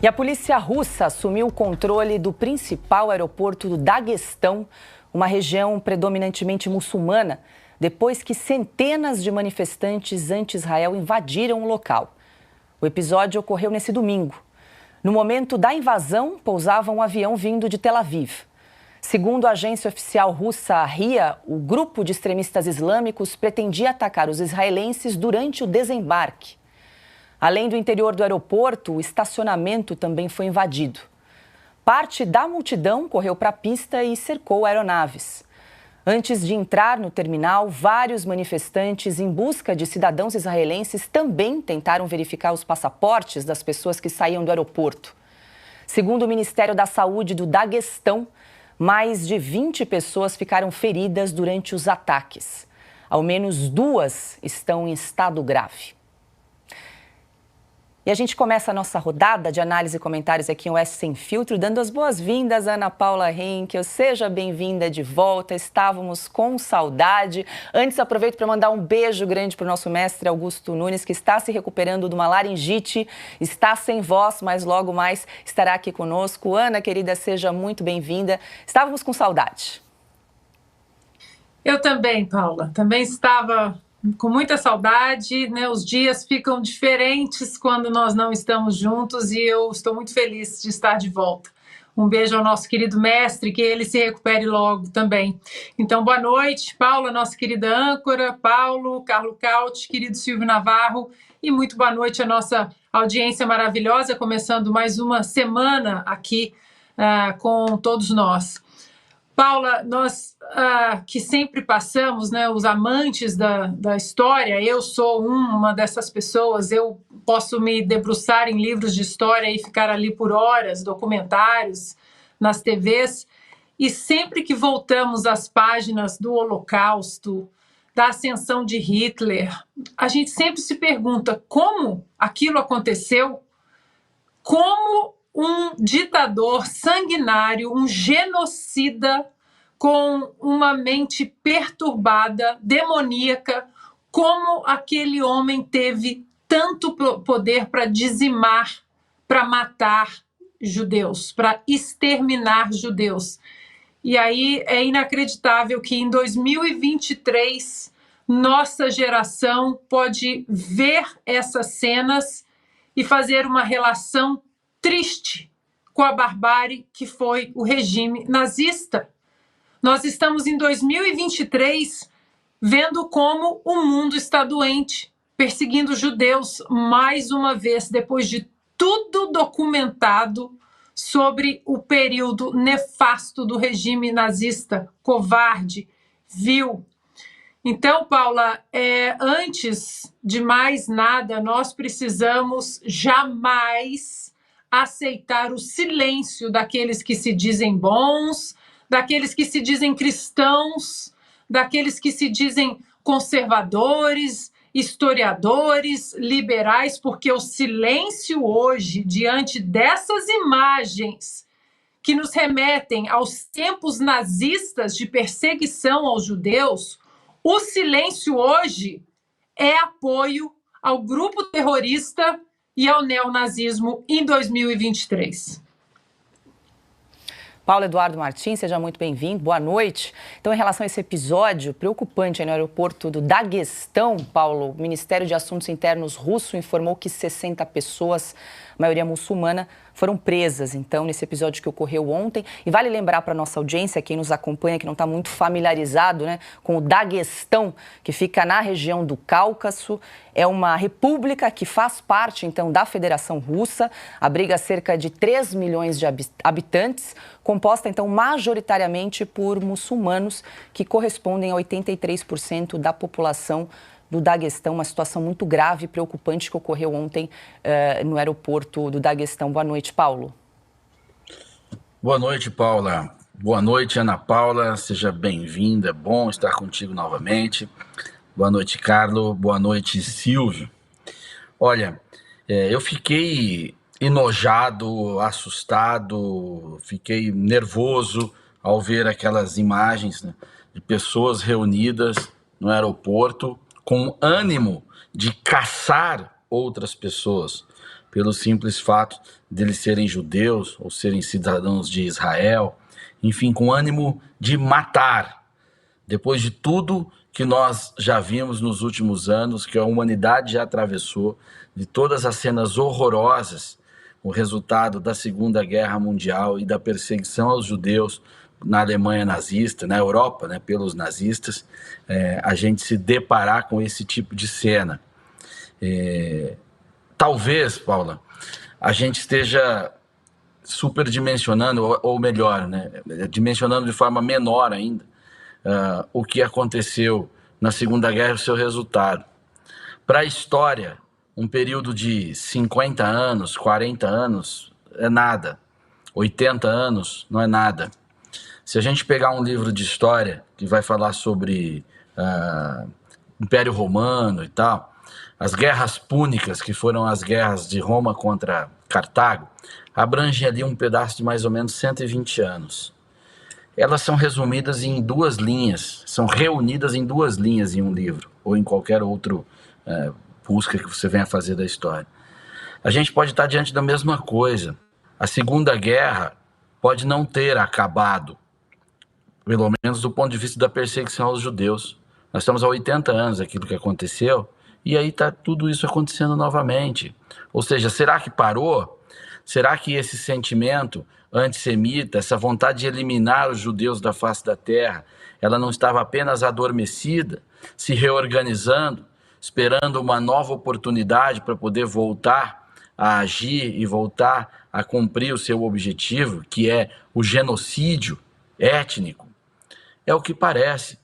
E a polícia russa assumiu o controle do principal aeroporto do Daguestão, uma região predominantemente muçulmana, depois que centenas de manifestantes anti-Israel invadiram o local. O episódio ocorreu nesse domingo. No momento da invasão, pousava um avião vindo de Tel Aviv. Segundo a agência oficial russa RIA, o grupo de extremistas islâmicos pretendia atacar os israelenses durante o desembarque. Além do interior do aeroporto, o estacionamento também foi invadido. Parte da multidão correu para a pista e cercou aeronaves. Antes de entrar no terminal, vários manifestantes em busca de cidadãos israelenses também tentaram verificar os passaportes das pessoas que saíam do aeroporto. Segundo o Ministério da Saúde do Daguestão, mais de 20 pessoas ficaram feridas durante os ataques. Ao menos 2 estão em estado grave. E a gente começa a nossa rodada de análise e comentários aqui no Oeste Sem Filtro, dando as boas-vindas a Ana Paula Henkel. Seja bem-vinda de volta, estávamos com saudade. Antes, aproveito para mandar um beijo grande para o nosso mestre Augusto Nunes, que está se recuperando de uma laringite, está sem voz, mas logo mais estará aqui conosco. Ana, querida, seja muito bem-vinda. Estávamos com saudade. Eu também, Paula. Também estava com muita saudade, né? Os dias ficam diferentes quando nós não estamos juntos e eu estou muito feliz de estar de volta. Um beijo ao nosso querido mestre, que ele se recupere logo também. Então, boa noite, Paula, nossa querida âncora, Paulo, Carlo Cauti, querido Silvio Navarro, e muito boa noite à nossa audiência maravilhosa, começando mais uma semana aqui com todos nós. Paula, nós que sempre passamos, né, os amantes da história, eu sou uma dessas pessoas, eu posso me debruçar em livros de história e ficar ali por horas, documentários, nas TVs, e sempre que voltamos às páginas do Holocausto, da ascensão de Hitler, a gente sempre se pergunta como aquilo aconteceu, como um ditador sanguinário, um genocida com uma mente perturbada, demoníaca, como aquele homem teve tanto poder para dizimar, para matar judeus, para exterminar judeus. E aí é inacreditável que em 2023 nossa geração pode ver essas cenas e fazer uma relação triste com a barbárie que foi o regime nazista. Nós estamos em 2023 vendo como o mundo está doente, perseguindo judeus mais uma vez, depois de tudo documentado sobre o período nefasto do regime nazista, covarde, vil. Então, Paula, antes de mais nada, nós precisamos jamais aceitar o silêncio daqueles que se dizem bons, daqueles que se dizem cristãos, daqueles que se dizem conservadores, historiadores, liberais, porque o silêncio hoje, diante dessas imagens que nos remetem aos tempos nazistas de perseguição aos judeus, o silêncio hoje é apoio ao grupo terrorista e ao neonazismo em 2023. Paulo Eduardo Martins, seja muito bem-vindo, boa noite. Então, em relação a esse episódio preocupante aí no aeroporto do Daguestão, Paulo, o Ministério de Assuntos Internos russo informou que 60 pessoas, maioria muçulmana, foram presas, então, nesse episódio que ocorreu ontem. E vale lembrar para a nossa audiência, quem nos acompanha, que não está muito familiarizado, né, com o Daguestão, que fica na região do Cáucaso. É uma república que faz parte, então, da Federação Russa, abriga cerca de 3 milhões de habitantes, composta, então, majoritariamente por muçulmanos, que correspondem a 83% da população do Daguestão, uma situação muito grave e preocupante que ocorreu ontem no aeroporto do Daguestão. Boa noite, Paulo. Boa noite, Paula. Boa noite, Ana Paula. Seja bem-vinda. É bom estar contigo novamente. Boa noite, Carlo. Boa noite, Silvio. Olha, eu fiquei enojado, assustado, fiquei nervoso ao ver aquelas imagens, né, de pessoas reunidas no aeroporto com ânimo de caçar outras pessoas, pelo simples fato deles serem judeus ou serem cidadãos de Israel, enfim, com ânimo de matar, depois de tudo que nós já vimos nos últimos anos, que a humanidade já atravessou, de todas as cenas horrorosas, o resultado da Segunda Guerra Mundial e da perseguição aos judeus na Alemanha nazista, na Europa, né, pelos nazistas, a gente se deparar com esse tipo de cena. Talvez, Paula, a gente esteja superdimensionando, ou melhor, né, dimensionando de forma menor ainda, o que aconteceu na Segunda Guerra e o seu resultado. Para a história, um período de 50 anos, 40 anos é nada. 80 anos não é nada. Se a gente pegar um livro de história que vai falar sobre Império Romano e tal, as guerras púnicas, que foram as guerras de Roma contra Cartago, abrangem ali um pedaço de mais ou menos 120 anos. Elas são resumidas em 2 linhas, são reunidas em 2 linhas em um livro, ou em qualquer outro busca que você venha fazer da história. A gente pode estar diante da mesma coisa. A Segunda Guerra pode não ter acabado, pelo menos do ponto de vista da perseguição aos judeus. Nós estamos há 80 anos daquilo que aconteceu, e aí está tudo isso acontecendo novamente. Ou seja, será que parou? Será que esse sentimento antissemita, essa vontade de eliminar os judeus da face da terra, ela não estava apenas adormecida, se reorganizando, esperando uma nova oportunidade para poder voltar a agir e voltar a cumprir o seu objetivo, que é o genocídio étnico? É o que parece.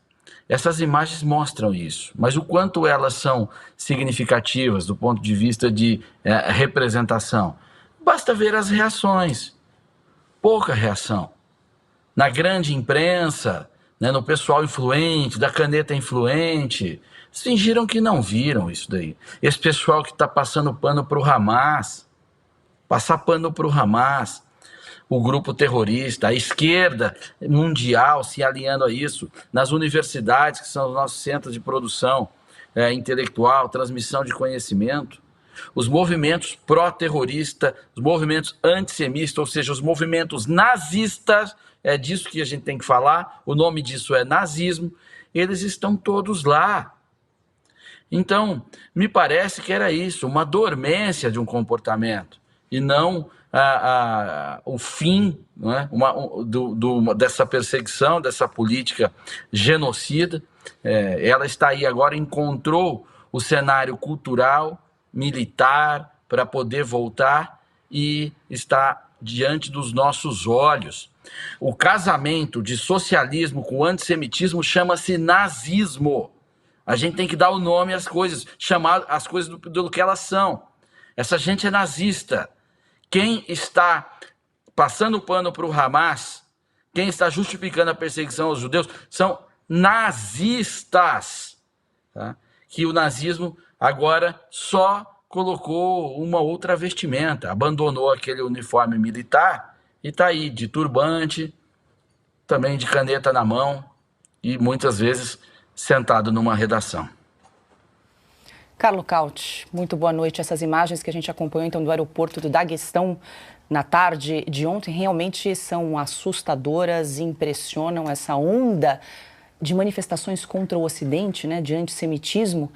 Essas imagens mostram isso, mas o quanto elas são significativas do ponto de vista de representação? Basta ver as reações. Pouca reação. Na grande imprensa, né, no pessoal influente, da caneta influente, fingiram que não viram isso daí. Esse pessoal que está passando pano para o Hamas, passar pano para o Hamas, o grupo terrorista, a esquerda mundial se alinhando a isso, nas universidades, que são os nossos centros de produção intelectual, transmissão de conhecimento, os movimentos pró-terrorista, os movimentos antissemitas, ou seja, os movimentos nazistas, é disso que a gente tem que falar, o nome disso é nazismo, eles estão todos lá. Então, me parece que era isso, uma dormência de um comportamento, e não o fim, né, dessa perseguição, dessa política genocida. Ela está aí agora, encontrou o cenário cultural, militar, para poder voltar e está diante dos nossos olhos. O casamento de socialismo com antissemitismo chama-se nazismo. A gente tem que dar o nome às coisas, chamar as coisas do que elas são. Essa gente é nazista. Quem está passando o pano para o Hamas, quem está justificando a perseguição aos judeus, são nazistas. Tá? Que o nazismo agora só colocou uma outra vestimenta, abandonou aquele uniforme militar e está aí de turbante, também de caneta na mão e muitas vezes sentado numa redação. Carlo Cauty, muito boa noite. Essas imagens que a gente acompanhou então do aeroporto do Daguestão na tarde de ontem realmente são assustadoras, impressionam essa onda de manifestações contra o Ocidente, né, de antissemitismo,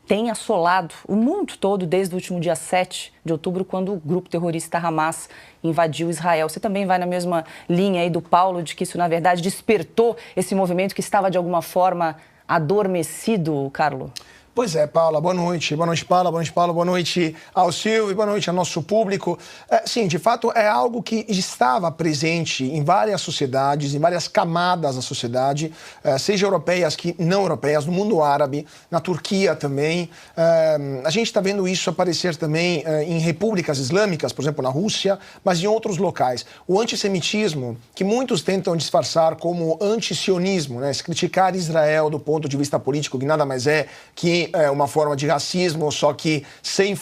tem assolado o mundo todo desde o último dia 7 de outubro, quando o grupo terrorista Hamas invadiu Israel. Você também vai na mesma linha aí do Paulo, de que isso, na verdade, despertou esse movimento que estava, de alguma forma, adormecido, Carlo? Pois é, Paula, boa noite. Boa noite, Paula, boa noite, Paulo, boa noite ao Silvio, boa noite ao nosso público. Sim, de fato, é algo que estava presente em várias sociedades, em várias camadas da sociedade, seja europeias que não europeias, no mundo árabe, na Turquia também. A gente está vendo isso aparecer também em repúblicas islâmicas, por exemplo, na Rússia, mas em outros locais. O antissemitismo, que muitos tentam disfarçar como antisionismo, né? Criticar Israel do ponto de vista político, que nada mais é que uma forma de racismo, só que sem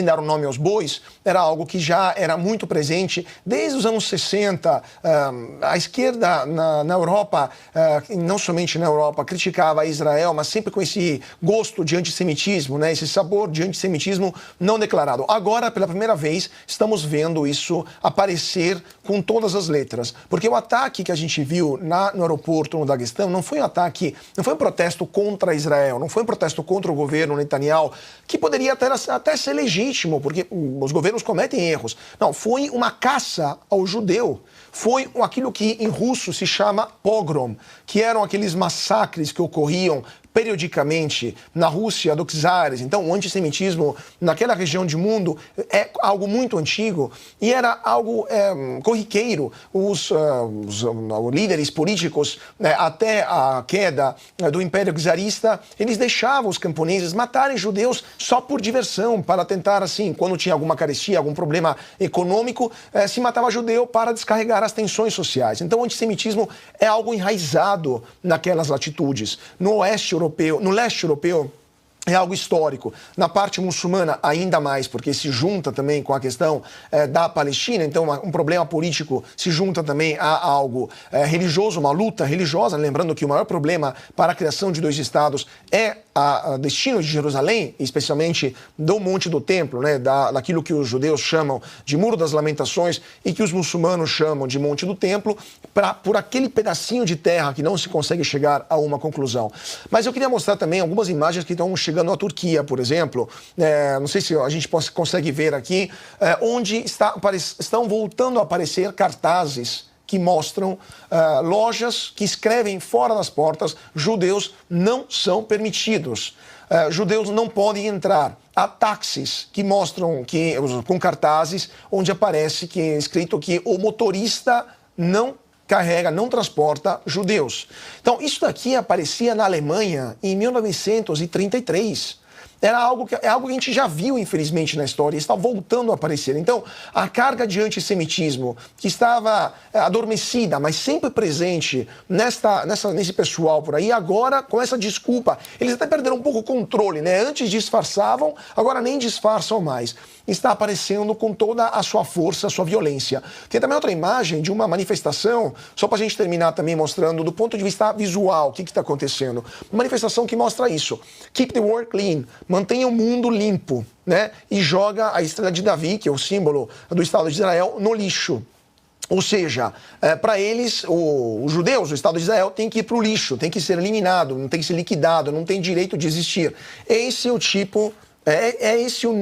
dar o nome aos bois, era algo que já era muito presente desde os anos 60. A esquerda na Europa, não somente na Europa, criticava Israel, mas sempre com esse gosto de antissemitismo, né? Esse sabor de antissemitismo não declarado. Agora, pela primeira vez, estamos vendo isso aparecer com todas as letras. Porque o ataque que a gente viu no aeroporto no Daguestão não foi um protesto contra Israel, não foi um protesto contra o governo Netanyahu, que poderia até ser legítimo, porque os governos cometem erros. Não, foi uma caça ao judeu. Foi aquilo que em russo se chama pogrom, que eram aqueles massacres que ocorriam periodicamente na Rússia dos czares. Então, o antissemitismo naquela região de mundo é algo muito antigo e era algo corriqueiro. Os líderes políticos, até a queda do Império Czarista, eles deixavam os camponeses matarem judeus só por diversão, para tentar, assim, quando tinha alguma carestia, algum problema econômico, se matava judeu para descarregar as tensões sociais. Então, o antissemitismo é algo enraizado naquelas latitudes. No leste europeu, é algo histórico. Na parte muçulmana, ainda mais, porque se junta também com a questão da Palestina, então um problema político se junta também a algo religioso, uma luta religiosa, lembrando que o maior problema para a criação de 2 estados é o destino de Jerusalém, especialmente do Monte do Templo, né, daquilo que os judeus chamam de Muro das Lamentações e que os muçulmanos chamam de Monte do Templo, por aquele pedacinho de terra que não se consegue chegar a uma conclusão. Mas eu queria mostrar também algumas imagens que estão chegando à Turquia, por exemplo. Não sei se a gente consegue ver aqui, onde estão voltando a aparecer cartazes que mostram lojas que escrevem fora das portas: judeus não são permitidos, judeus não podem entrar. Há táxis que mostram com cartazes onde aparece escrito que o motorista não transporta judeus. Então, isso daqui aparecia na Alemanha em 1933. É algo que a gente já viu, infelizmente, na história, e está voltando a aparecer. Então, a carga de antissemitismo, que estava adormecida, mas sempre presente nesse pessoal por aí, agora, com essa desculpa, eles até perderam um pouco o controle, né? Antes disfarçavam, agora nem disfarçam mais. Está aparecendo com toda a sua força, a sua violência. Tem também outra imagem de uma manifestação, só para a gente terminar também mostrando do ponto de vista visual o que está acontecendo. Uma manifestação que mostra isso. Keep the world clean. Mantenha o mundo limpo, né? E joga a estrela de Davi, que é o símbolo do Estado de Israel, no lixo. Ou seja, para eles, os judeus, o Estado de Israel, tem que ir para o lixo, tem que ser eliminado, não tem que ser liquidado, não tem direito de existir. Esse é o tipo... esse o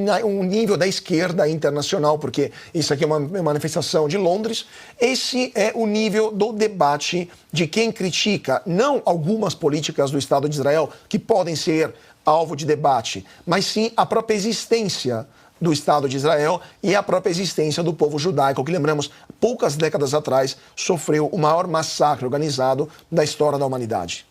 nível da esquerda internacional, porque isso aqui é uma manifestação de Londres. Esse é o nível do debate de quem critica, não algumas políticas do Estado de Israel que podem ser alvo de debate, mas sim a própria existência do Estado de Israel e a própria existência do povo judaico, que, lembramos, poucas décadas atrás sofreu o maior massacre organizado da história da humanidade.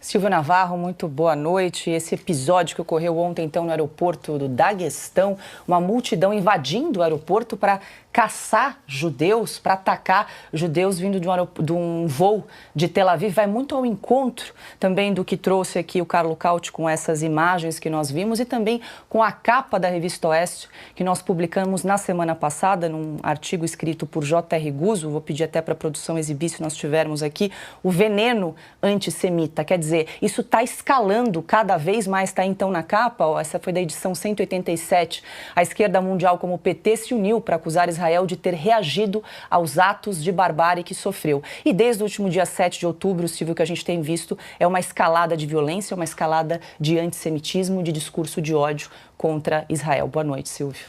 Silvio Navarro, muito boa noite. Esse episódio que ocorreu ontem, então, no aeroporto do Daguestão, uma multidão invadindo o aeroporto para caçar judeus, para atacar judeus vindo de um voo de Tel Aviv, vai muito ao encontro também do que trouxe aqui o Carlo Cauti com essas imagens que nós vimos e também com a capa da Revista Oeste, que nós publicamos na semana passada, num artigo escrito por J.R. Guzzo. Vou pedir até para a produção exibir, se nós tivermos aqui, o veneno antissemita. Quer dizer, isso está escalando cada vez mais, está então na capa, essa foi da edição 187. A esquerda mundial, como o PT, se uniu para acusar Israel de ter reagido aos atos de barbárie que sofreu. E desde o último dia 7 de outubro, Silvio, que a gente tem visto é uma escalada de violência, uma escalada de antissemitismo, de discurso de ódio contra Israel. Boa noite, Silvio.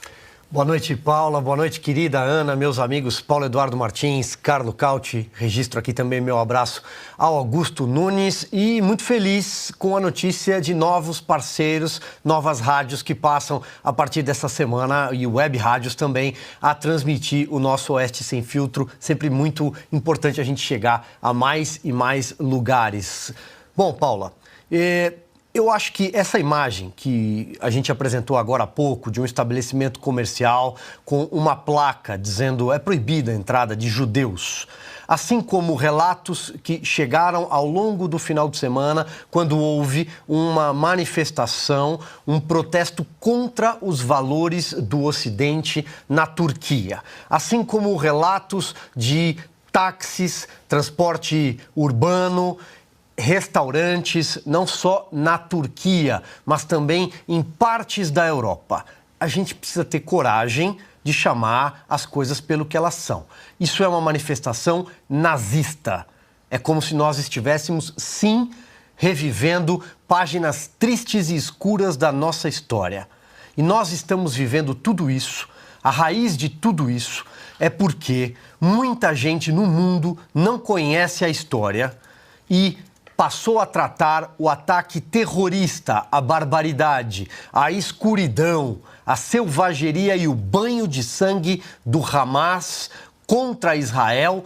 Boa noite, Paula. Boa noite, querida Ana, meus amigos Paulo Eduardo Martins, Carlo Cauti. Registro aqui também meu abraço ao Augusto Nunes e muito feliz com a notícia de novos parceiros, novas rádios que passam a partir dessa semana e web rádios também a transmitir o nosso Oeste Sem Filtro. Sempre muito importante a gente chegar a mais e mais lugares. Bom, Paula, eu acho que essa imagem que a gente apresentou agora há pouco de um estabelecimento comercial com uma placa dizendo é proibida a entrada de judeus, assim como relatos que chegaram ao longo do final de semana, quando houve uma manifestação, um protesto contra os valores do Ocidente na Turquia. Assim como relatos de táxis, transporte urbano, restaurantes, não só na Turquia, mas também em partes da Europa. A gente precisa ter coragem de chamar as coisas pelo que elas são. Isso é uma manifestação nazista. É como se nós estivéssemos, sim, revivendo páginas tristes e escuras da nossa história. E nós estamos vivendo tudo isso. A raiz de tudo isso é porque muita gente no mundo não conhece a história e passou a tratar o ataque terrorista, a barbaridade, a escuridão, a selvageria e o banho de sangue do Hamas contra Israel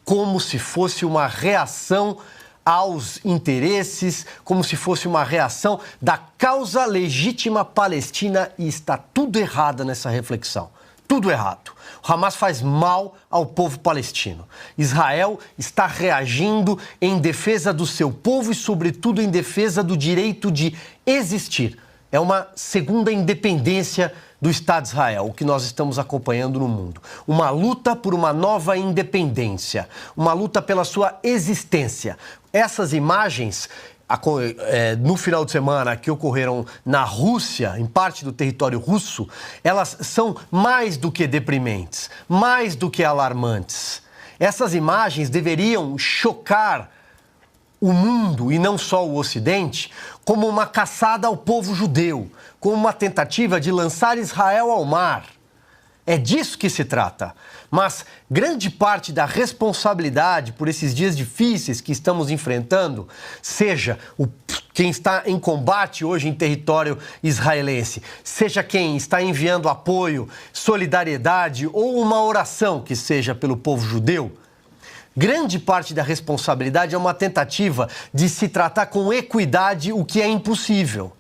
como se fosse uma reação aos interesses, como se fosse uma reação da causa legítima palestina, e está tudo errado nessa reflexão. Tudo errado. O Hamas faz mal ao povo palestino. Israel está reagindo em defesa do seu povo e, sobretudo, em defesa do direito de existir. É uma segunda independência do Estado de Israel, o que nós estamos acompanhando no mundo. Uma luta por uma nova independência, uma luta pela sua existência. Essas imagens no final de semana que ocorreram na Rússia, em parte do território russo, elas são mais do que deprimentes, mais do que alarmantes. Essas imagens deveriam chocar o mundo, e não só o Ocidente, como uma caçada ao povo judeu, como uma tentativa de lançar Israel ao mar. É disso que se trata. Mas grande parte da responsabilidade por esses dias difíceis que estamos enfrentando, seja quem está em combate hoje em território israelense, seja quem está enviando apoio, solidariedade ou uma oração que seja pelo povo judeu, grande parte da responsabilidade é uma tentativa de se tratar com equidade o que é impossível.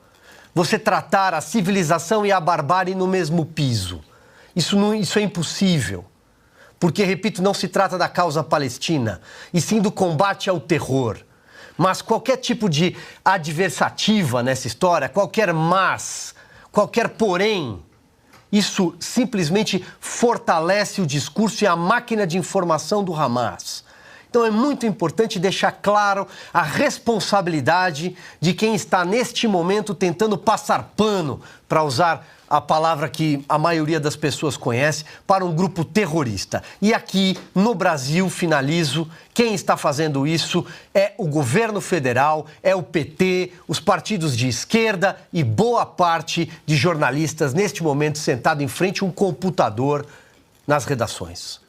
Você tratar a civilização e a barbárie no mesmo piso. Isso é impossível. Porque, repito, não se trata da causa palestina, e sim do combate ao terror. Mas qualquer tipo de adversativa nessa história, qualquer mas, qualquer porém, isso simplesmente fortalece o discurso e a máquina de informação do Hamas. Então é muito importante deixar claro a responsabilidade de quem está neste momento tentando passar pano, para usar a palavra que a maioria das pessoas conhece, para um grupo terrorista. E aqui, no Brasil, finalizo, quem está fazendo isso é o governo federal, é o PT, os partidos de esquerda e boa parte de jornalistas, neste momento, sentado em frente a um computador nas redações.